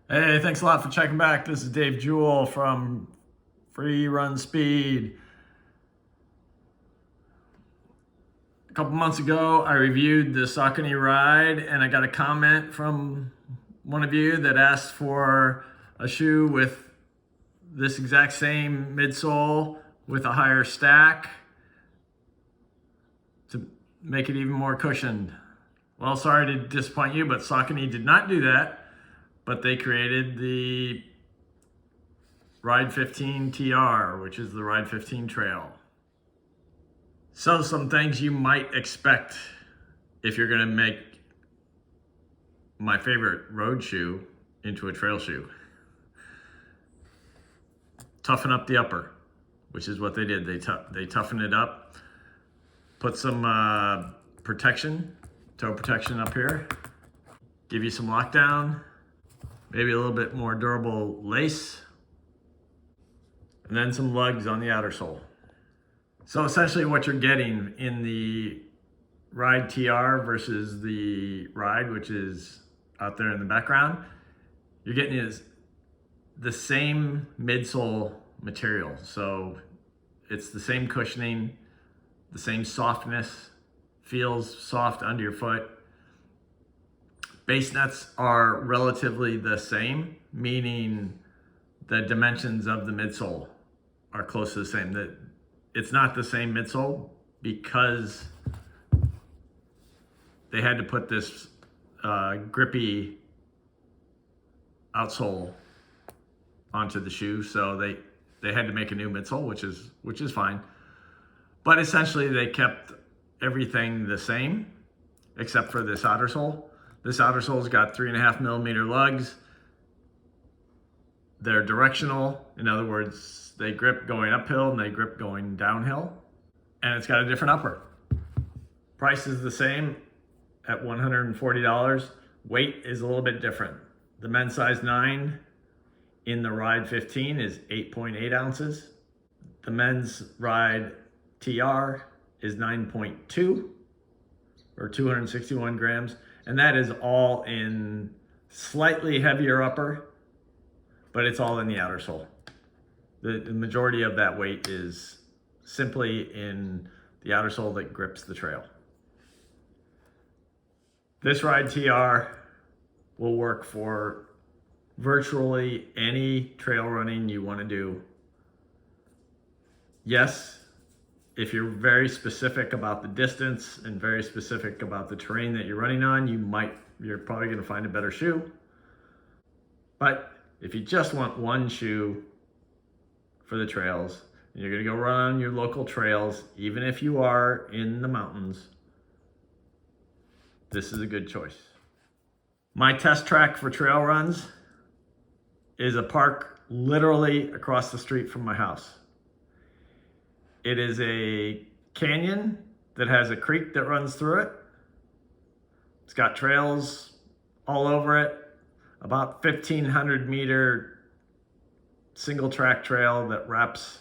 Hey, thanks a lot for checking back. This is Dave Jewell from Free Run Speed. A couple months ago, I reviewed the Saucony Ride and I got a comment from one of you that asked for a shoe with this exact same midsole with a higher stack to make it even more cushioned. Well, sorry to disappoint you, but Saucony did not do that, but they created the Ride 15 TR, which is the Ride 15 Trail. So some things you might expect if you're gonna make my favorite road shoe into a trail shoe. Toughen up the upper, which is what they did. They toughened it up, put some protection, toe protection up here, give you some lockdown, maybe a little bit more durable lace, and then some lugs on the outer sole. So essentially what you're getting in the Ride TR versus the Ride, which is out there in the background, you're getting is the same midsole material. So it's the same cushioning, the same softness, feels soft under your foot. Base nuts are relatively the same, meaning the dimensions of the midsole are close to the same. It's not the same midsole because they had to put this grippy outsole onto the shoe, so they had to make a new midsole, which is fine. But essentially, they kept everything the same except for this outer sole. This outer sole's got 3.5mm lugs. They're directional. In other words, they grip going uphill and they grip going downhill. And it's got a different upper. Price is the same at $140. Weight is a little bit different. The men's size 9 in the Ride 15 is 8.8 ounces. The men's Ride TR is 9.2 or 261 grams. And that is all in slightly heavier upper, but it's all in the outer sole. The majority of that weight is simply in the outer sole that grips the trail. This Ride TR will work for virtually any trail running you want to do. Yes, if you're very specific about the distance and very specific about the terrain that you're running on, you're probably going to find a better shoe. But if you just want one shoe for the trails, and you're going to go run on your local trails, even if you are in the mountains, this is a good choice. My test track for trail runs is a park literally across the street from my house. It is a canyon that has a creek that runs through it. It's got trails all over it, about 1,500 meter single track trail that wraps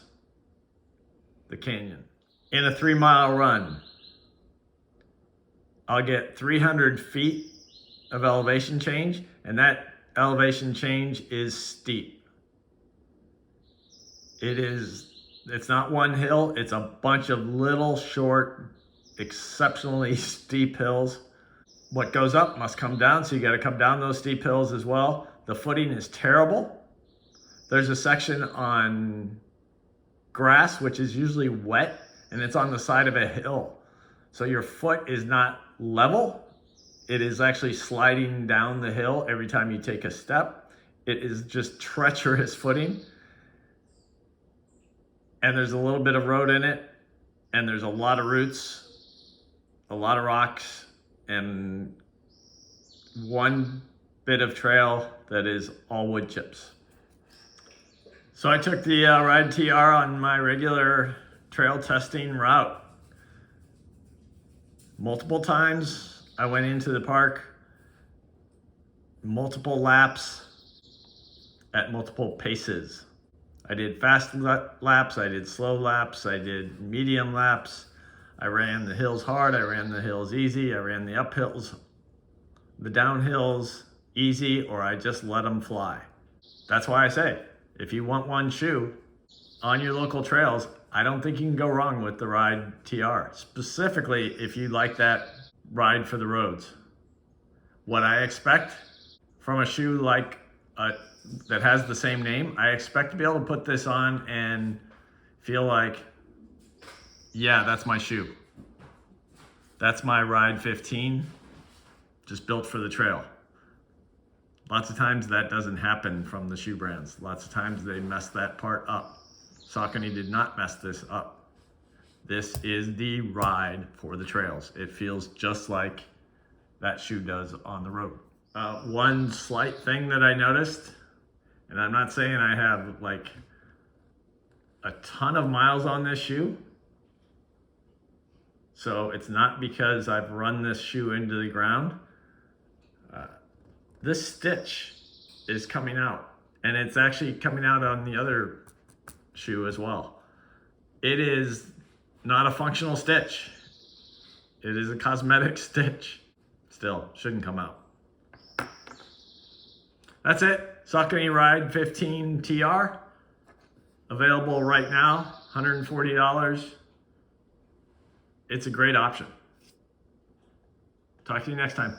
the canyon. In a 3-mile run, I'll get 300 feet of elevation change, and that elevation change is steep. It's not one hill, it's a bunch of little short, exceptionally steep hills. What goes up must come down, so you gotta come down those steep hills as well. The footing is terrible. There's a section on grass, which is usually wet, and it's on the side of a hill. So your foot is not level. It is actually sliding down the hill every time you take a step. It is just treacherous footing. And there's a little bit of road in it, and there's a lot of roots, a lot of rocks, and one bit of trail that is all wood chips. So I took the Ride TR on my regular trail testing route. Multiple times I went into the park, multiple laps at multiple paces. I did fast laps, I did slow laps, I did medium laps. I ran the hills hard, I ran the hills easy, I ran the uphills, the downhills easy, or I just let them fly. That's why I say, if you want one shoe on your local trails, I don't think you can go wrong with the Ride TR, specifically if you like that ride for the roads. What I expect from a shoe like that has the same name, I expect to be able to put this on and feel like, yeah, that's my shoe. That's my Ride 15, just built for the trail. Lots of times that doesn't happen from the shoe brands. Lots of times they mess that part up. Saucony did not mess this up. This is the ride for the trails. It feels just like that shoe does on the road. One slight thing that I noticed, and I'm not saying I have like a ton of miles on this shoe, so it's not because I've run this shoe into the ground. This stitch is coming out, and it's actually coming out on the other shoe as well. It is not a functional stitch. It is a cosmetic stitch. Still, shouldn't come out. That's it. Saucony Ride 15 TR. Available right now, $140. It's a great option. Talk to you next time.